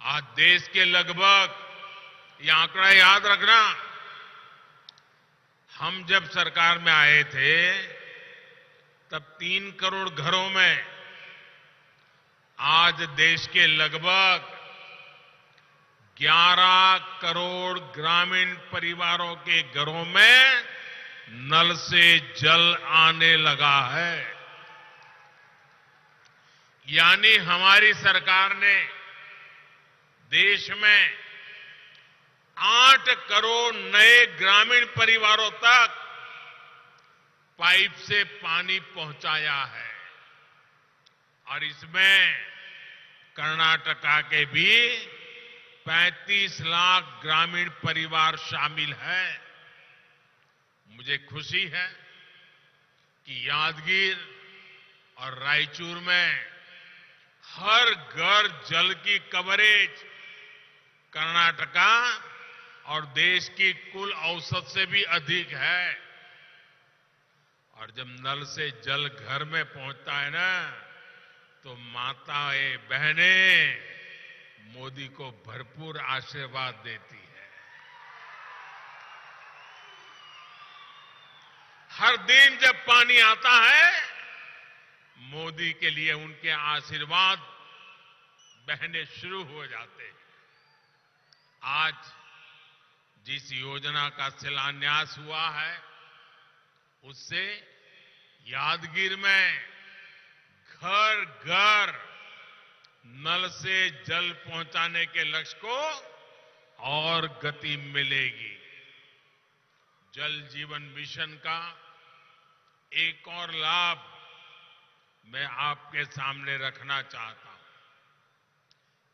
आज देश के लगभग, ये आंकड़ा याद रखना, हम जब सरकार में आए थे तब 3 करोड़ घरों में, आज देश के लगभग 11 करोड़ ग्रामीण परिवारों के घरों में नल से जल आने लगा है। यानी हमारी सरकार ने देश में 8 करोड़ नए ग्रामीण परिवारों तक पाइप से पानी पहुंचाया है और इसमें कर्नाटका के भी 35 लाख ग्रामीण परिवार शामिल हैं। मुझे खुशी है कि यादगीर और रायचूर में हर घर जल की कवरेज कर्नाटका और देश की कुल औसत से भी अधिक है। और जब नल से जल घर में पहुंचता है ना, तो माताएं बहनें मोदी को भरपूर आशीर्वाद देती है। हर दिन जब पानी आता है, मोदी के लिए उनके आशीर्वाद बहने शुरू हो जाते हैं। आज जिस योजना का शिलान्यास हुआ है, उससे यादगीर में घर घर नल से जल पहुंचाने के लक्ष्य को और गति मिलेगी। जल जीवन मिशन का एक और लाभ मैं आपके सामने रखना चाहता हूं।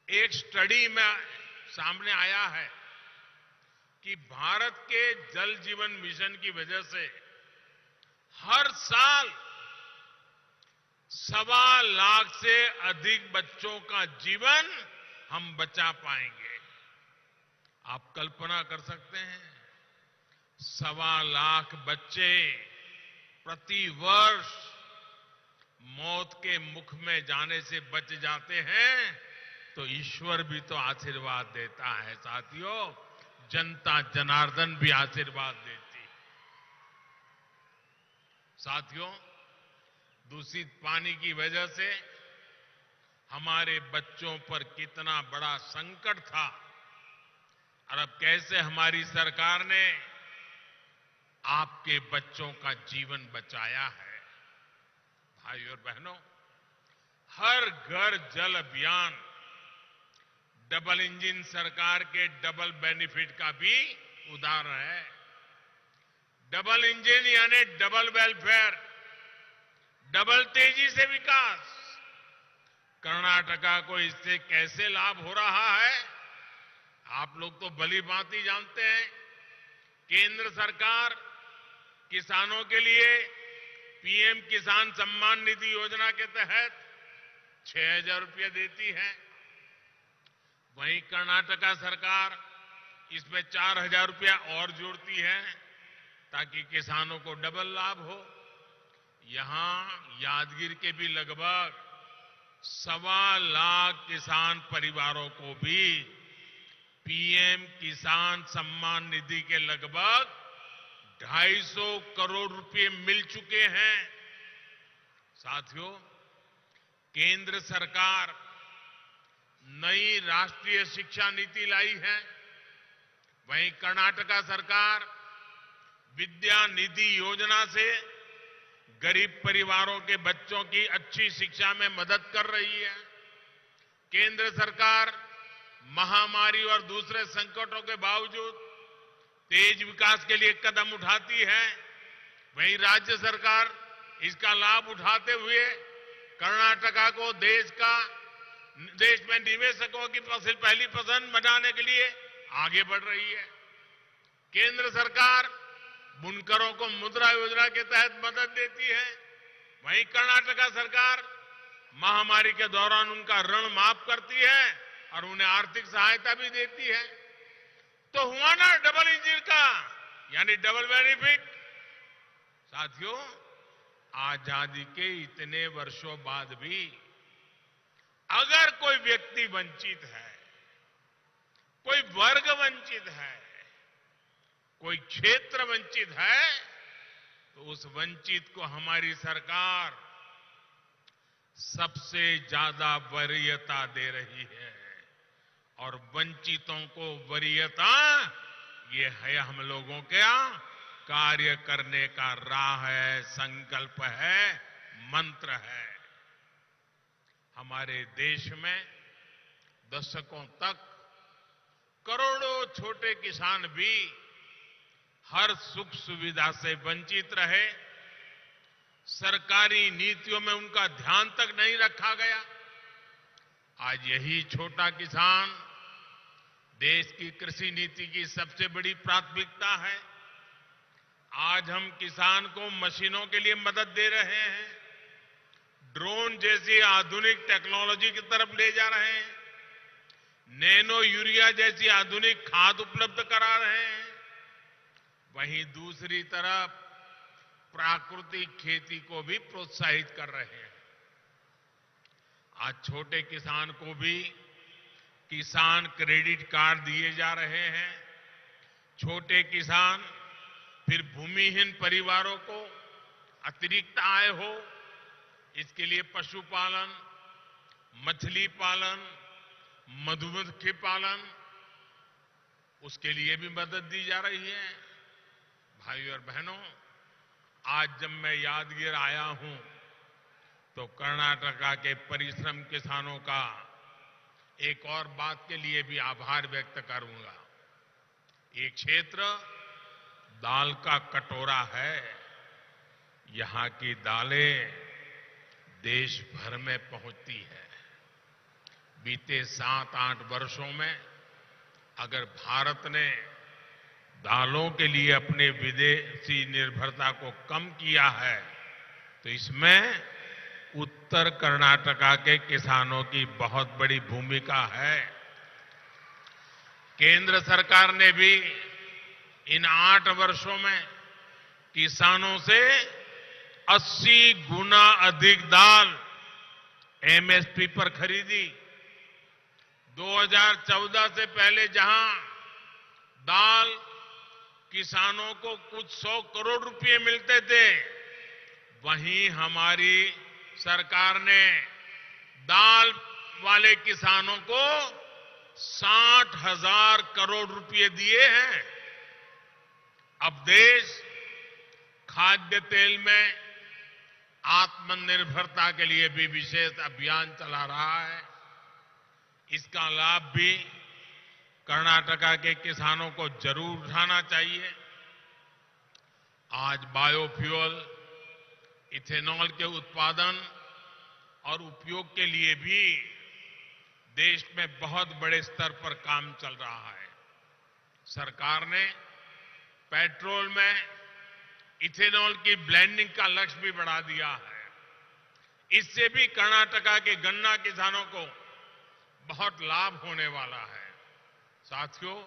एक स्टडी में सामने आया है कि भारत के जल जीवन मिशन की वजह से हर साल 1.25 लाख से अधिक बच्चों का जीवन हम बचा पाएंगे। आप कल्पना कर सकते हैं, 1.25 लाख बच्चे प्रति वर्ष मौत के मुख में जाने से बच जाते हैं, तो ईश्वर भी तो आशीर्वाद देता है साथियों, जनता जनार्दन भी आशीर्वाद देती है। साथियों, दूषित पानी की वजह से हमारे बच्चों पर कितना बड़ा संकट था और अब कैसे हमारी सरकार ने आपके बच्चों का जीवन बचाया है। भाइयों और बहनों, हर घर जल अभियान डबल इंजन सरकार के डबल बेनिफिट का भी उदाहरण है। डबल इंजन यानी डबल वेलफेयर, डबल तेजी से विकास। कर्नाटका को इससे कैसे लाभ हो रहा है, आप लोग तो भली भांति जानते हैं। केंद्र सरकार किसानों के लिए पीएम किसान सम्मान निधि योजना के तहत 6,000 रुपये देती है। वहीं कर्नाटका सरकार इसमें 4,000 रुपया और जोड़ती है ताकि किसानों को डबल लाभ हो। यहां यादगीर के भी लगभग 1.25 लाख किसान परिवारों को भी पीएम किसान सम्मान निधि के लगभग 250 करोड़ रुपए मिल चुके हैं। साथियों, केंद्र सरकार नई राष्ट्रीय शिक्षा नीति लाई है। वहीं कर्नाटका सरकार विद्या निधि योजना से गरीब परिवारों के बच्चों की अच्छी शिक्षा में मदद कर रही है। केंद्र सरकार महामारी और दूसरे संकटों के बावजूद तेज विकास के लिए कदम उठाती है। वहीं राज्य सरकार इसका लाभ उठाते हुए कर्नाटका को देश में निवेशकों की पहली पसंद बनाने के लिए आगे बढ़ रही है। केंद्र सरकार बुनकरों को मुद्रा योजना के तहत मदद देती है। वहीं कर्नाटका सरकार महामारी के दौरान उनका ऋण माफ करती है और उन्हें आर्थिक सहायता भी देती है। तो हुआ ना डबल इंजन का, यानी डबल बेनिफिट। साथियों, आजादी के इतने वर्षों बाद भी अगर कोई व्यक्ति वंचित है, कोई वर्ग वंचित है, कोई क्षेत्र वंचित है, तो उस वंचित को हमारी सरकार सबसे ज्यादा वरीयता दे रही है। और वंचितों को वरीयता, ये है हम लोगों का कार्य करने का राह है, संकल्प है, मंत्र है। हमारे देश में दशकों तक करोड़ों छोटे किसान भी हर सुख सुविधा से वंचित रहे। सरकारी नीतियों में उनका ध्यान तक नहीं रखा गया। आज यही छोटा किसान देश की कृषि नीति की सबसे बड़ी प्राथमिकता है। आज हम किसान को मशीनों के लिए मदद दे रहे हैं, ड्रोन जैसी आधुनिक टेक्नोलॉजी की तरफ ले जा रहे हैं, नैनो यूरिया जैसी आधुनिक खाद उपलब्ध करा रहे हैं। वहीं दूसरी तरफ प्राकृतिक खेती को भी प्रोत्साहित कर रहे हैं। आज छोटे किसान को भी किसान क्रेडिट कार्ड दिए जा रहे हैं। छोटे किसान, फिर भूमिहीन परिवारों को अतिरिक्त आय हो, इसके लिए पशुपालन, मछली पालन, मधुमक्खी पालन, उसके लिए भी मदद दी जा रही है। भाइयों और बहनों, आज जब मैं यादगीर आया हूं तो कर्नाटका के परिश्रम किसानों का एक और बात के लिए भी आभार व्यक्त करूंगा। ये क्षेत्र दाल का कटोरा है। यहां की दालें देश भर में पहुंचती है। बीते 7-8 वर्षों में अगर भारत ने दालों के लिए अपने विदेशी निर्भरता को कम किया है, तो इसमें उत्तर कर्नाटका के किसानों की बहुत बड़ी भूमिका है। केंद्र सरकार ने भी इन 8 वर्षों में किसानों से 80 गुना अधिक दाल एमएसपी पर खरीदी। 2014 से पहले जहां दाल किसानों को कुछ 100 करोड़ रुपए मिलते थे, वहीं हमारी सरकार ने दाल वाले किसानों को 60,000 करोड़ रुपए दिए हैं। अब देश खाद्य तेल में आत्मनिर्भरता के लिए भी विशेष अभियान चला रहा है। इसका लाभ भी कर्नाटका के किसानों को जरूर उठाना चाहिए। आज बायोफ्यूल, इथेनॉल के उत्पादन और उपयोग के लिए भी देश में बहुत बड़े स्तर पर काम चल रहा है। सरकार ने पेट्रोल में इथेनॉल की ब्लेंडिंग का लक्ष्य भी बढ़ा दिया है। इससे भी कर्नाटका के गन्ना किसानों को बहुत लाभ होने वाला है। साथियों,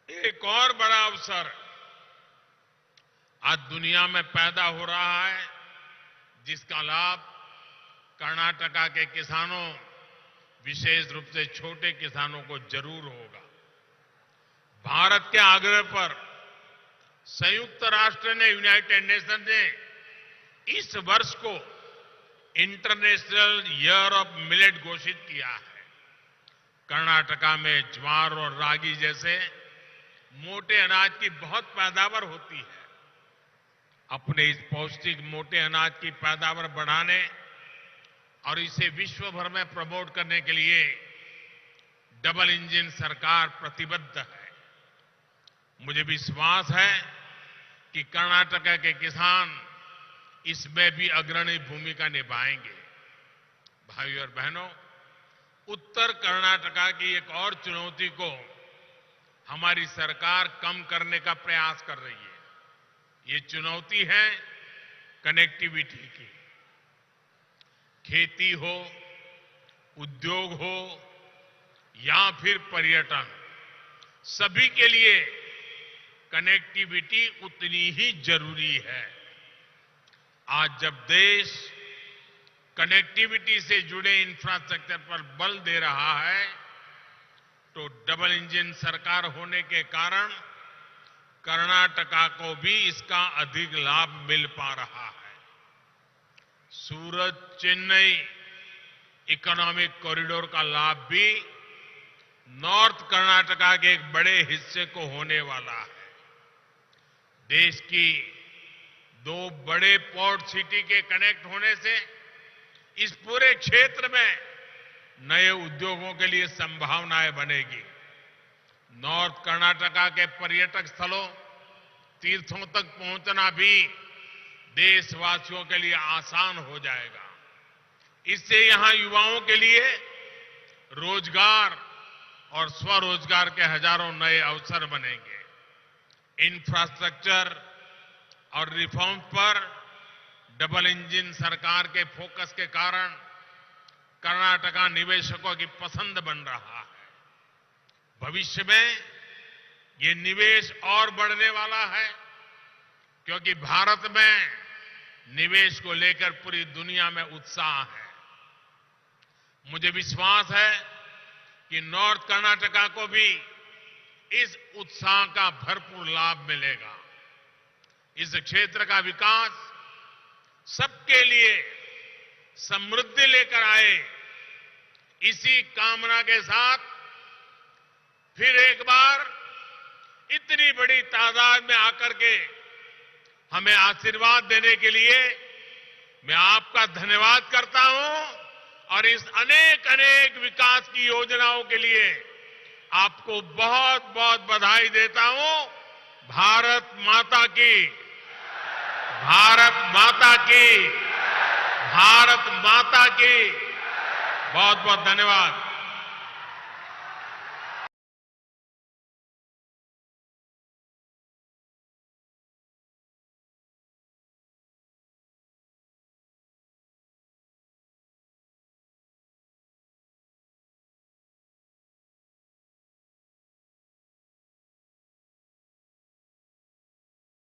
एक और बड़ा अवसर आज दुनिया में पैदा हो रहा है, जिसका लाभ कर्नाटका के किसानों, विशेष रूप से छोटे किसानों को जरूर होगा। भारत के आग्रह पर संयुक्त राष्ट्र ने, यूनाइटेड नेशन ने इस वर्ष को इंटरनेशनल ईयर ऑफ मिलेट घोषित किया है। कर्नाटका में ज्वार और रागी जैसे मोटे अनाज की बहुत पैदावार होती है। अपने इस पौष्टिक मोटे अनाज की पैदावार बढ़ाने और इसे विश्व भर में प्रमोट करने के लिए डबल इंजन सरकार प्रतिबद्ध है। मुझे विश्वास है कि कर्नाटका के किसान इसमें भी अग्रणी भूमिका निभाएंगे। भाइयों और बहनों, उत्तर कर्नाटका की एक और चुनौती को हमारी सरकार कम करने का प्रयास कर रही है। ये चुनौती है कनेक्टिविटी की। खेती हो, उद्योग हो या फिर पर्यटन, सभी के लिए कनेक्टिविटी उतनी ही जरूरी है। आज जब देश कनेक्टिविटी से जुड़े इंफ्रास्ट्रक्चर पर बल दे रहा है, तो डबल इंजन सरकार होने के कारण कर्नाटका को भी इसका अधिक लाभ मिल पा रहा है। सूरत चेन्नई इकोनॉमिक कॉरिडोर का लाभ भी नॉर्थ कर्नाटका के एक बड़े हिस्से को होने वाला है। देश की दो बड़े पोर्ट सिटी के कनेक्ट होने से इस पूरे क्षेत्र में नए उद्योगों के लिए संभावनाएं बनेगी। नॉर्थ कर्नाटका के पर्यटक स्थलों, तीर्थों तक पहुंचना भी देशवासियों के लिए आसान हो जाएगा। इससे यहां युवाओं के लिए रोजगार और स्वरोजगार के हजारों नए अवसर बनेंगे। इंफ्रास्ट्रक्चर और रिफॉर्म पर डबल इंजन सरकार के फोकस के कारण कर्नाटका निवेशकों की पसंद बन रहा है। भविष्य में ये निवेश और बढ़ने वाला है, क्योंकि भारत में निवेश को लेकर पूरी दुनिया में उत्साह है। मुझे विश्वास है कि नॉर्थ कर्नाटका को भी इस उत्साह का भरपूर लाभ मिलेगा। इस क्षेत्र का विकास सबके लिए समृद्धि लेकर आए, इसी कामना के साथ फिर एक बार इतनी बड़ी तादाद में आकर के हमें आशीर्वाद देने के लिए मैं आपका धन्यवाद करता हूं और इस अनेक अनेक विकास की योजनाओं के लिए आपको बहुत बहुत बधाई देता हूं। भारत माता की, भारत माता की, भारत माता की बहुत बहुत धन्यवाद।